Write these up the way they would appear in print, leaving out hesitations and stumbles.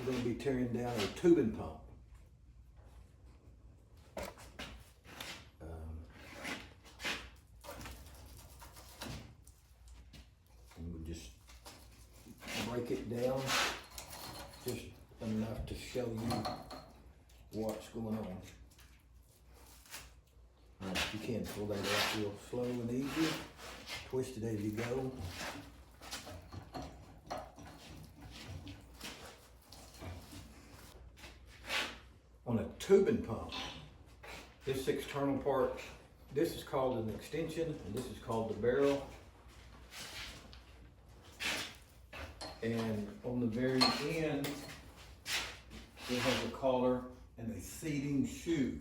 we're going to be tearing down a tubing pump. And we just break it down just enough to show you what's going on. Now, you can pull that out real slow and easy. Twist it as you go. On a tubing pump, this external part, this is called an extension and this is called the barrel. And on the very end, it has a collar and a seating shoe.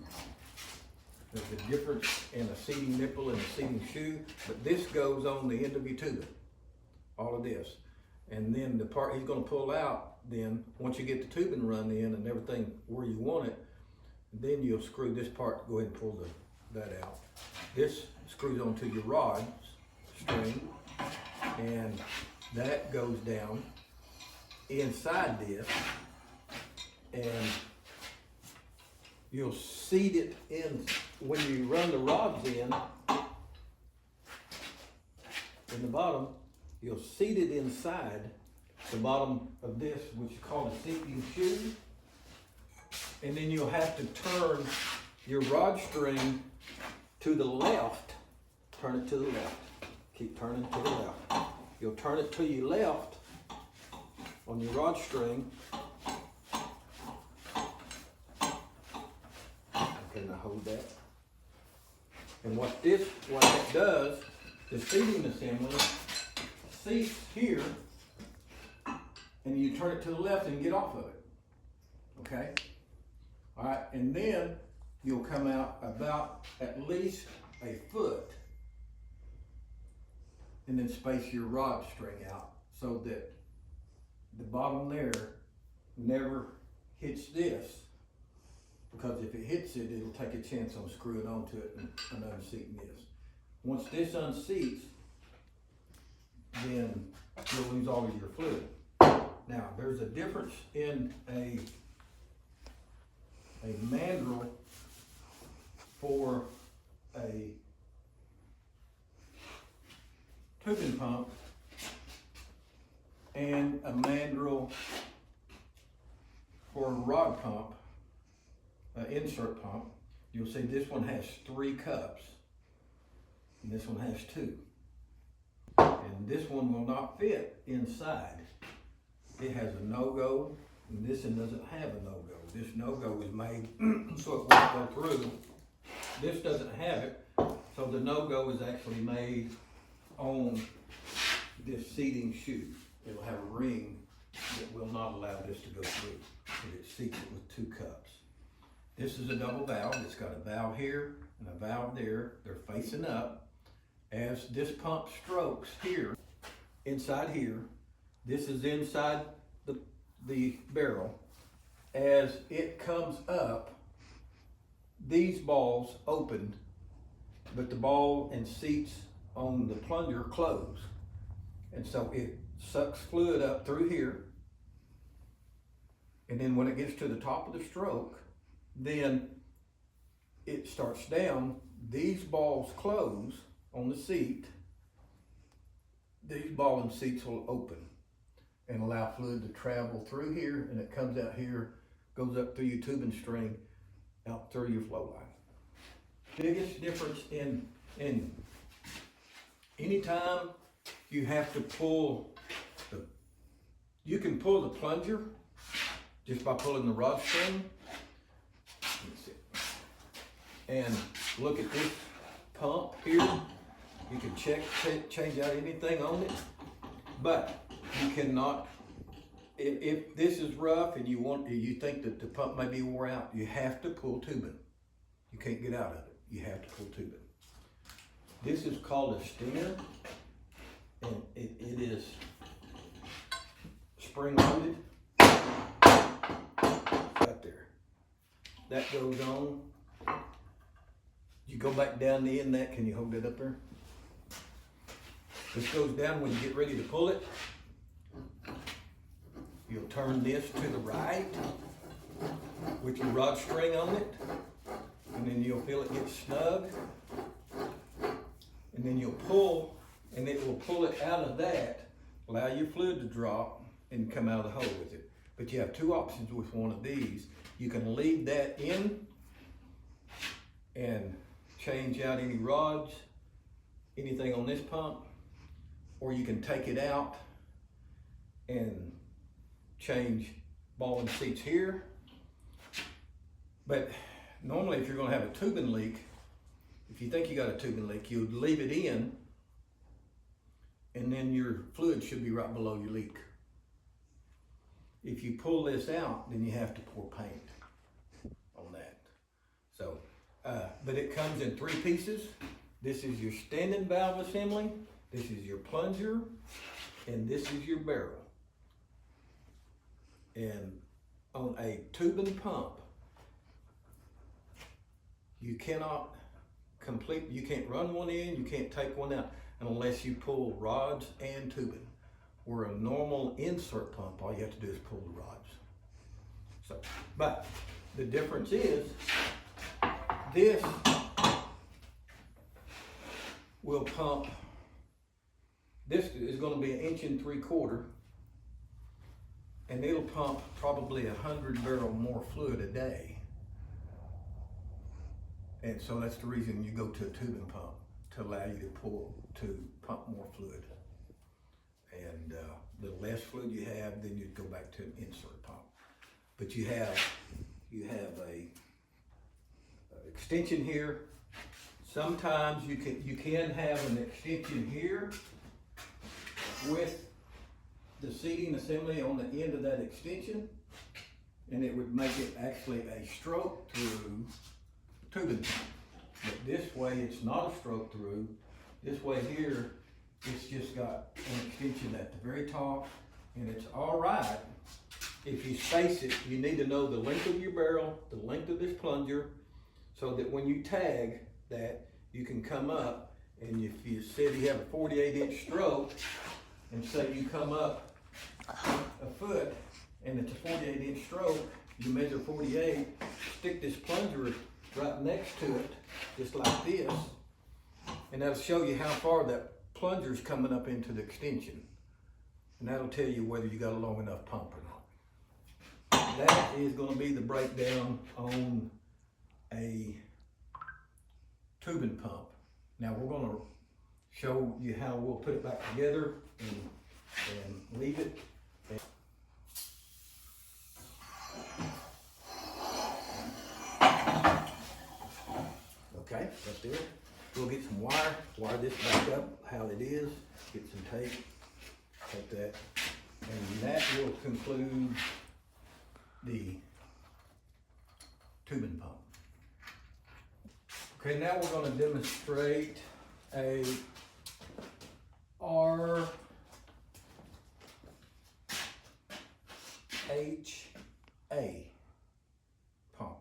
There's a difference in a seating nipple and a seating shoe, but this goes on the end of your tubing, all of this. And then the part he's gonna pull out, then once you get the tubing run in and everything where you want it, then you'll screw this part, go ahead and pull that out. This screws onto your rod string, and that goes down inside this, and you'll seat it in. When you run the rods in the bottom, you'll seat it inside the bottom of this, which is called a seating shoe. And then you'll have to turn your rod string to the left. Turn it to the left. Keep turning to the left. You'll turn it to your left on your rod string. Okay, now hold that. And what that does, the seating assembly seats here, and you turn it to the left and get off of it. Okay? All right, and then you'll come out about at least a foot, and then space your rod string out so that the bottom there never hits this, because if it hits it, it'll take a chance on screwing onto it and unseating this. Once this unseats, then you'll lose all of your fluid. Now, there's a difference in a mandrel for a tubing pump and a mandrel for a rod pump, an insert pump. You'll see this one has 3 cups and this one has 2. And this one will not fit inside. It has a no-go, and this one doesn't have a no-go. This no-go is made so it won't go through. This doesn't have it, so the no-go is actually made on this seating shoe. It'll have a ring that will not allow this to go through, but it seats it with 2 cups. This is a double valve. It's got a valve here and a valve there. They're facing up. As this pump strokes here, inside here, this is inside the barrel. As it comes up, these balls open, but the ball and seats on the plunger close. And so it sucks fluid up through here. And then when it gets to the top of the stroke, then it starts down. These balls close on the seat. These ball and seats will open and allow fluid to travel through here, and it comes out here, goes up through your tubing string, out through your flow line. Biggest difference in anytime you have to pull you can pull the plunger just by pulling the rod string. And look at this pump here. You can change out anything on it, but you cannot. If this is rough and you think that the pump may be wore out, you have to pull tubing. You can't get out of it. You have to pull tubing. This is called a stinger, and it is spring loaded. Right there. That goes on. You go back down the end of that. Can you hold it up there? This goes down when you get ready to pull it. You'll turn this to the right with your rod string on it, and then you'll feel it get snug, and then you'll pull, and it will pull it out of that, allow your fluid to drop and come out of the hole with it. But you have two options with one of these. You can leave that in and change out any rods, anything on this pump, or you can take it out and change ball and seats here. But normally if you're gonna have a tubing leak, if you think you got a tubing leak, you'd leave it in, and then your fluid should be right below your leak. If you pull this out, then you have to pour paint on that. So, but it comes in 3 pieces. This is your standing valve assembly, this is your plunger, and this is your barrel. And on a tubing pump, you can't run one in, you can't take one out unless you pull rods and tubing. Where a normal insert pump, all you have to do is pull the rods. So, but the difference is, this will pump, this is gonna be 1.75 inches, and it'll pump probably 100 barrel more fluid a day. And so that's the reason you go to a tubing pump, to allow you to pump more fluid. And the less fluid you have, then you'd go back to an insert pump. But you have a extension here. Sometimes you can have an extension here with the seating assembly on the end of that extension, and it would make it actually a stroke through tubing pump. But this way it's not a stroke through. This way here, it's just got an extension at the very top, and it's all right if you space it. You need to know the length of your barrel, the length of this plunger, so that when you tag that, you can come up, and if you said you have a 48-inch stroke, and say you come up a foot, and it's a 48-inch stroke, you measure 48, stick this plunger right next to it, just like this, and that'll show you how far that plunger's coming up into the extension, and that'll tell you whether you got a long enough pump or not. That is going to be the breakdown on a tubing pump. Now we're going to show you how we'll put it back together and leave it. Okay, that's it. We'll get some wire this back up how it is, get some tape, take that, and that will conclude the tubing pump. Okay, now we're going to demonstrate a RHA pump.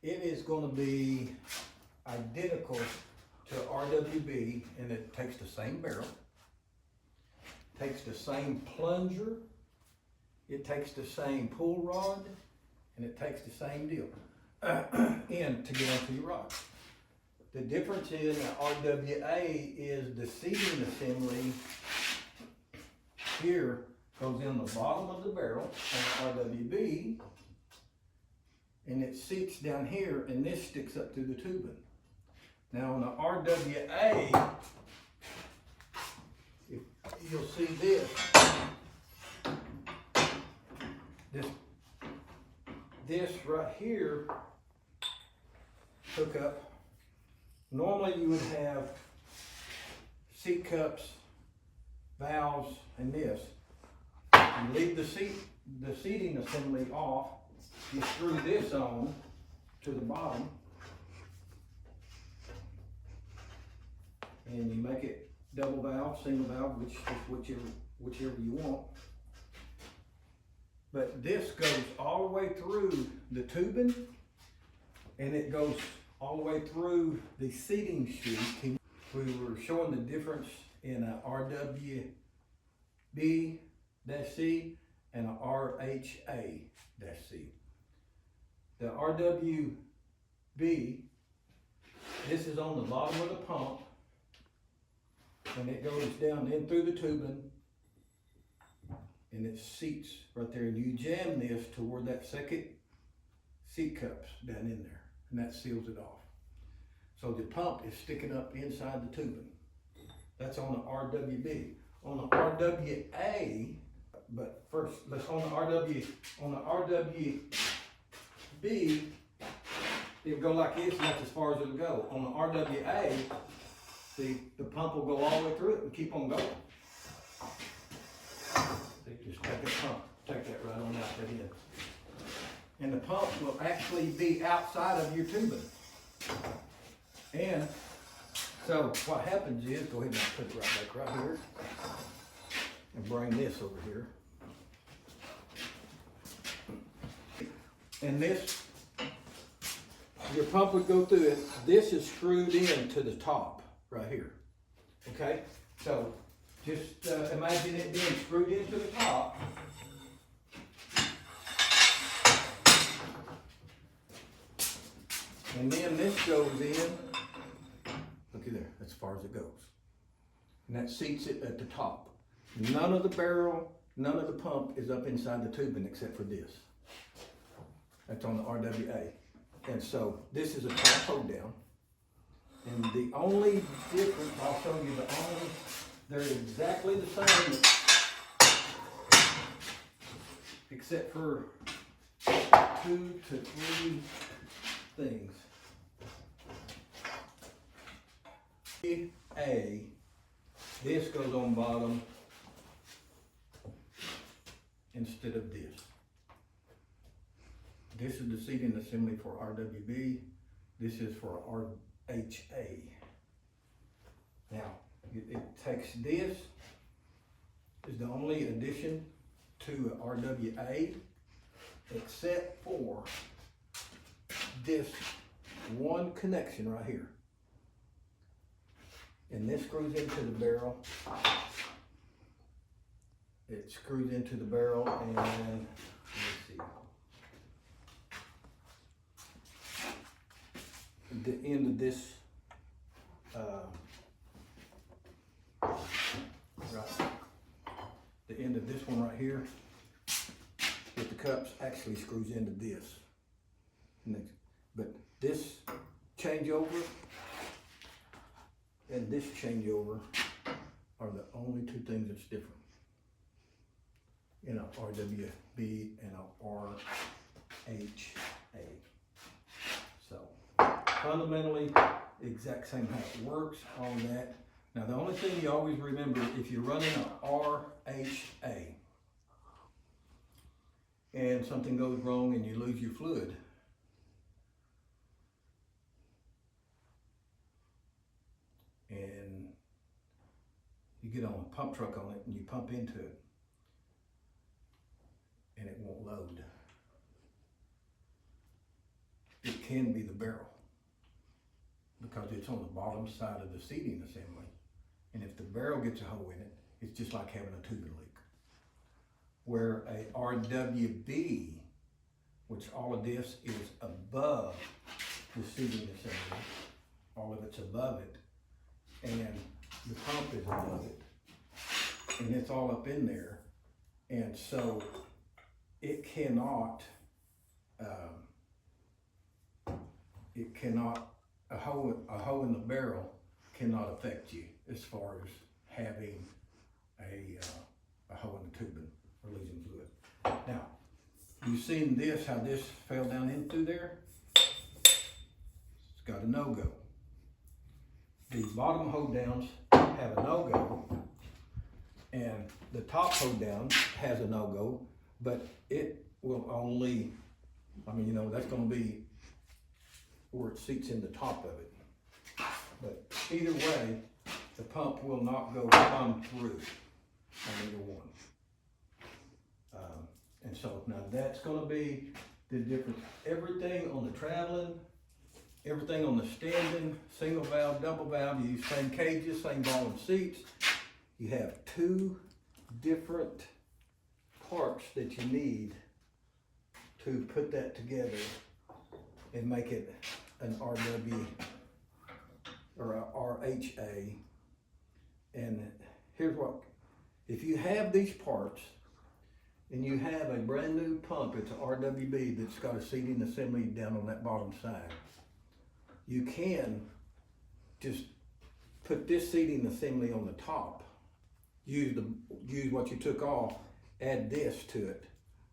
It is going to be identical to RWB, and it takes the same barrel, takes the same plunger, it takes the same pull rod, and it takes the same deal in to get onto your rod. The difference is that RWA is the seating assembly here goes in the bottom of the barrel on RWB, and it seats down here, and this sticks up through the tubing. Now on the RWA, if you'll see this right here hook up. Normally you would have seat cups, valves, and this. You leave the seating assembly off. You screw this on to the bottom, and you make it double valve, single valve, whichever you want. But this goes all the way through the tubing, and it goes all the way through the seating chute. We were showing the difference in a RWA and a RHA-C. The RWB, this is on the bottom of the pump, and it goes down in through the tubing, and it seats right there, and you jam this toward that second seat cups down in there, and that seals it off. So the pump is sticking up inside the tubing. That's on the RWB. On the RWA, but first, let's on the RWB, it'll go like this, and that's as far as it'll go. On the RWA, see, the pump will go all the way through it and keep on going. Just take the pump, take that right on out that in. And the pump will actually be outside of your tubing. And so what happens is, go ahead and put it right back right here, and bring this over here. And this, your pump would go through it. This is screwed in to the top right here. Okay? So just imagine it being screwed into the top. And then this goes in, looky there, that's as far as it goes. And that seats it at the top. None of the barrel, none of the pump is up inside the tubing except for this. That's on the RWA. And so this is a top hold down. And the only difference, I'll show you they're exactly the same, except for 2 to 3 things. This goes on bottom instead of this. This is the seating assembly for RWB. This is for RHA. Now, it takes this, is the only addition to RWA, except for this one connection right here. And this screws into the barrel. It screws into the barrel, and let's see. The end of this, the end of this one right here with the cups actually screws into this. But this changeover and this changeover are the only 2 things that's different in a RWB and a RHA. So fundamentally, exact same how it works on that. Now the only thing you always remember, if you're running an RHA and something goes wrong and you lose your fluid, and you get on a pump truck on it and you pump into it and it won't load, it can be the barrel, because it's on the bottom side of the seating assembly. And if the barrel gets a hole in it, it's just like having a tubing leak. Where a RWB, which all of this is above the seating assembly, all of it's above it, and the pump is above it, and it's all up in there, and so it cannot, a hole in the barrel cannot affect you as far as having a hole in the tubing or losing fluid. Now, you've seen this, how this fell down in through there. It's got a no-go. The bottom hold downs have a no-go, and the top hold down has a no-go, but it will only, that's going to be where it seats in the top of it. But either way, the pump will not come through on either one. And so now that's going to be the difference. Everything on the traveling, everything on the standing, single valve, double valve, you use same cages, same ball and seats. You have 2 different parts that you need to put that together and make it an RW or a RHA. And here's what, if you have these parts and you have a brand new pump, it's an RWB that's got a seating assembly down on that bottom side, you can just put this seating assembly on the top, use what you took off, add this to it,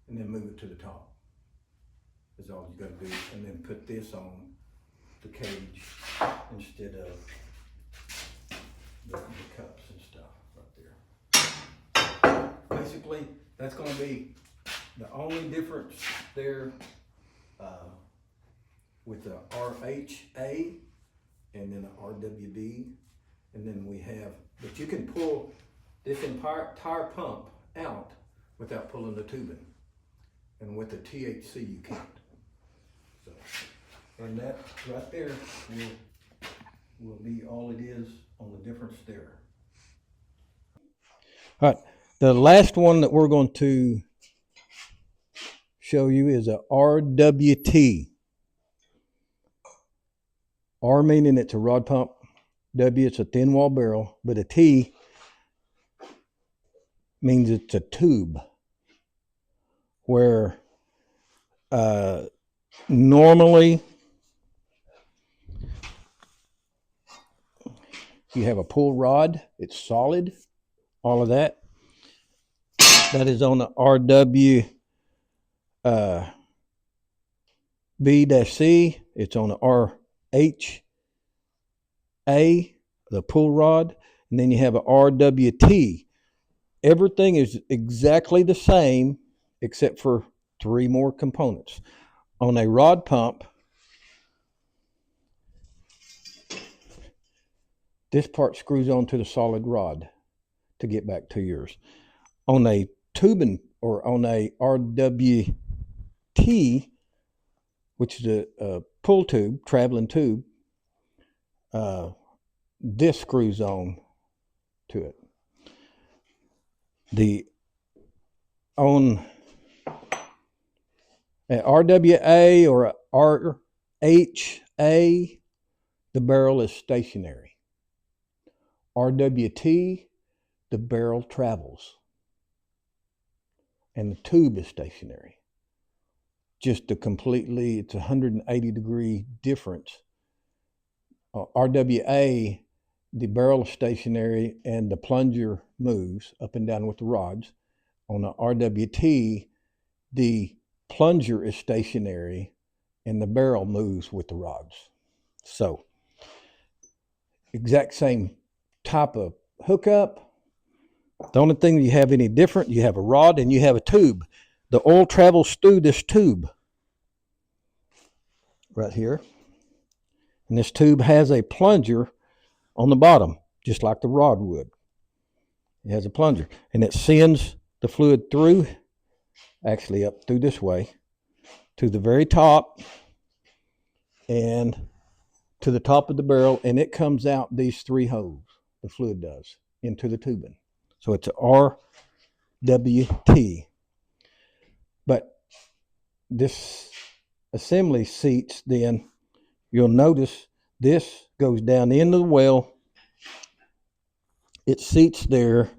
and then move it to the top. That's all you gotta do, and then put this on the cage instead of the cups and stuff right there. Basically, that's gonna be the only difference there with the RHA and then the RWB, and then we have, but you can pull this entire pump out without pulling the tubing, and with the THC you can't. So, and that right there will be all it is on the difference there. All right, the last one that we're going to show you is a RWT. R meaning it's a rod pump, W it's a thin wall barrel, but a T means it's a tube, where normally you have a pull rod, it's solid, all of that. That is on the RW B-C, it's on the RHA, the pull rod, and then you have a RWT. Everything is exactly the same except for 3 more components. On a rod pump, this part screws onto the solid rod to get back to yours. On a tubing or on a RWT, which is a pull tube, traveling tube, this screws on to it. On an RWA or a RHA, the barrel is stationary. RWT, the barrel travels, and the tube is stationary. Just it's 180 degree difference. RWA, the barrel is stationary and the plunger moves up and down with the rods. On the RWT, the plunger is stationary and the barrel moves with the rods. So, exact same type of hookup. The only thing you have any different, you have a rod and you have a tube. The oil travels through this tube right here. And this tube has a plunger on the bottom, just like the rod would. It has a plunger, and it sends the fluid through, actually up through this way, to the very top and to the top of the barrel, and it comes out these 3 holes, the fluid does, into the tubing. So it's a RWT. But this assembly seats, then you'll notice this goes down into the well. It seats there.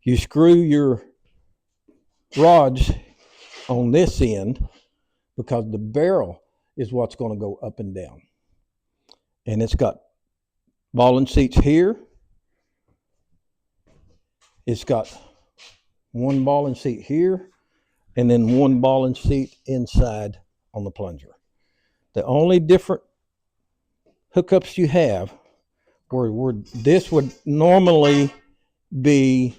You screw your rods on this end because the barrel is what's going to go up and down. And it's got ball and seats here. It's got 1 ball and seat here, and then 1 ball and seat inside on the plunger. The only different hookups you have where this would normally be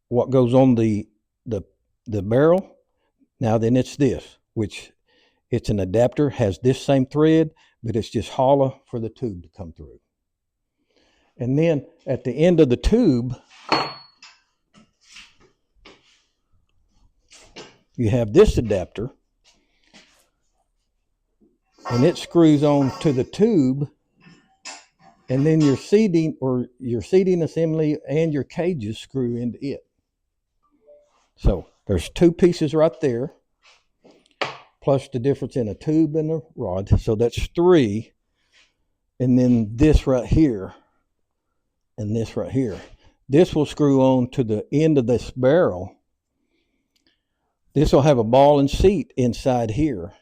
what goes on the barrel. Now then it's this, which it's an adapter, has this same thread, but it's just hollow for the tube to come through. And then at the end of the tube, you have this adapter, and it screws on to the tube And then your seating assembly and your cages screw into it. So there's 2 pieces right there, plus the difference in a tube and a rod. So that's 3. And then this right here and this right here. This will screw on to the end of this barrel. This will have a ball and seat inside here,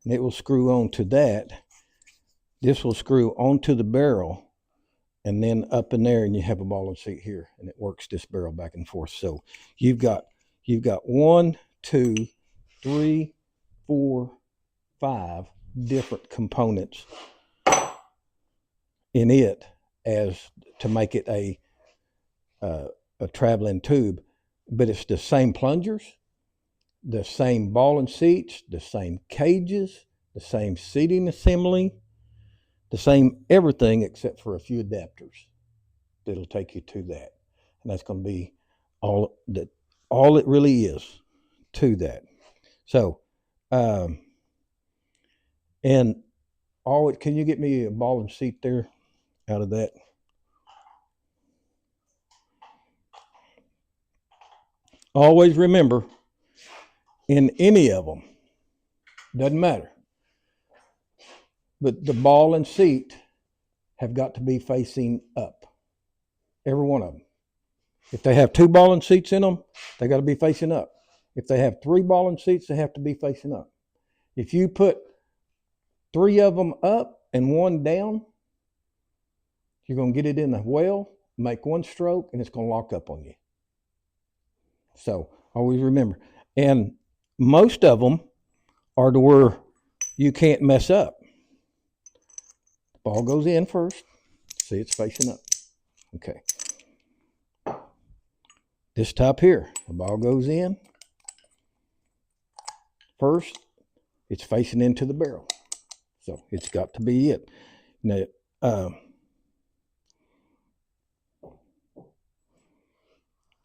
and it will screw on to that. This will screw onto the barrel, and then up in there, and you have a ball and seat here, and it works this barrel back and forth. So you've got 1, 2, 3, 4, 5 different components in it as to make it a traveling tube, but it's the same plungers, the same ball and seats, the same cages, the same seating assembly, the same everything except for a few adapters that'll take you to that. And that's going to be all it really is to that. So, and can you get me a ball and seat there out of that? Always remember, in any of them, doesn't matter, but the ball and seat have got to be facing up. Every one of them. If they have 2 ball and seats in them, they got to be facing up. If they have 3 ball and seats, they have to be facing up. If you put 3 of them up and 1 down, you're going to get it in the well, make 1 stroke, and it's going to lock up on you. So always remember. And most of them are to where you can't mess up. The ball goes in first. See, it's facing up. Okay. This top here, the ball goes in first. It's facing into the barrel. So it's got to be it. Now,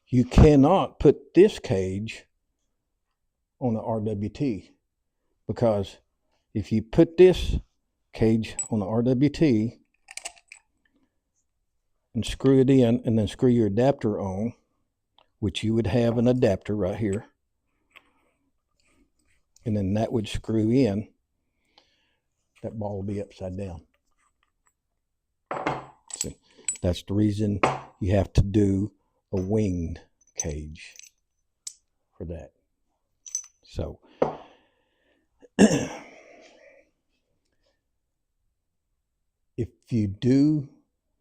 you cannot put this cage on the RWT, because if you put this cage on the RWT and screw it in and then screw your adapter on, which you would have an adapter right here, and then that would screw in, that ball will be upside down. See, that's the reason you have to do a winged cage for that. So if you do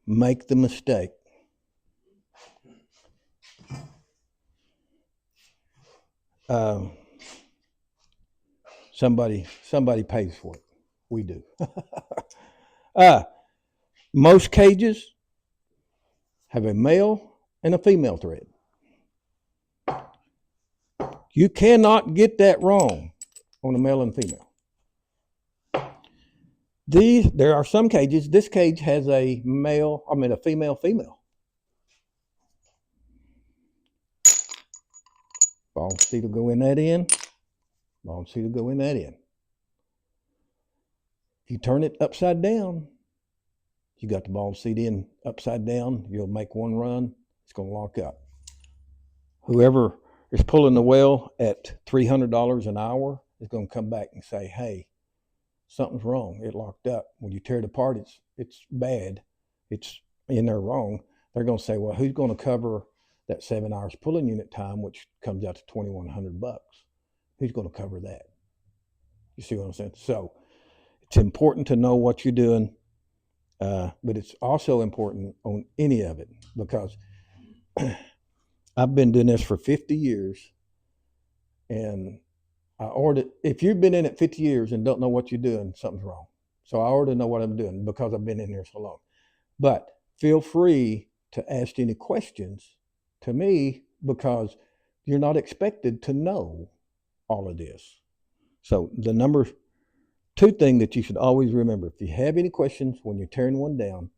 make the mistake somebody pays for it. We do. Most cages have a male and a female thread. You cannot get that wrong on a male and female. There are some cages. This cage has a female. Ball and seat will go in that end. Ball and seat will go in that end. If you turn it upside down, you got the ball and seat in upside down, you'll make 1 run, it's going to lock up. Whoever is pulling the well at $300 an hour is going to come back and say, hey, something's wrong. It locked up. When you tear it apart, it's bad. It's in there wrong. They're going to say, well, who's going to cover that 7 hours pulling unit time, which comes out to $2,100? Who's going to cover that? You see what I'm saying? So it's important to know what you're doing, but it's also important on any of it, because I've been doing this for 50 years, and if you've been in it 50 years and don't know what you're doing, something's wrong. So I already know what I'm doing because I've been in here so long. But feel free to ask any questions to me, because you're not expected to know all of this. So the number 2 thing that you should always remember, if you have any questions when you're tearing one down,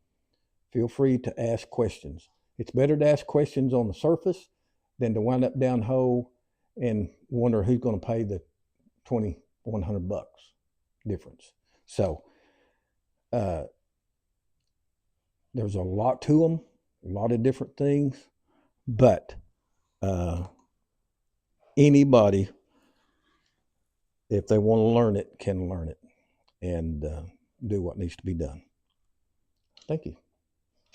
feel free to ask questions. It's better to ask questions on the surface than to wind up down hole and wonder who's going to pay the $2,100 difference. So There's a lot to them, a lot of different things, but anybody, if they want to learn it, can learn it and do what needs to be done. Thank you.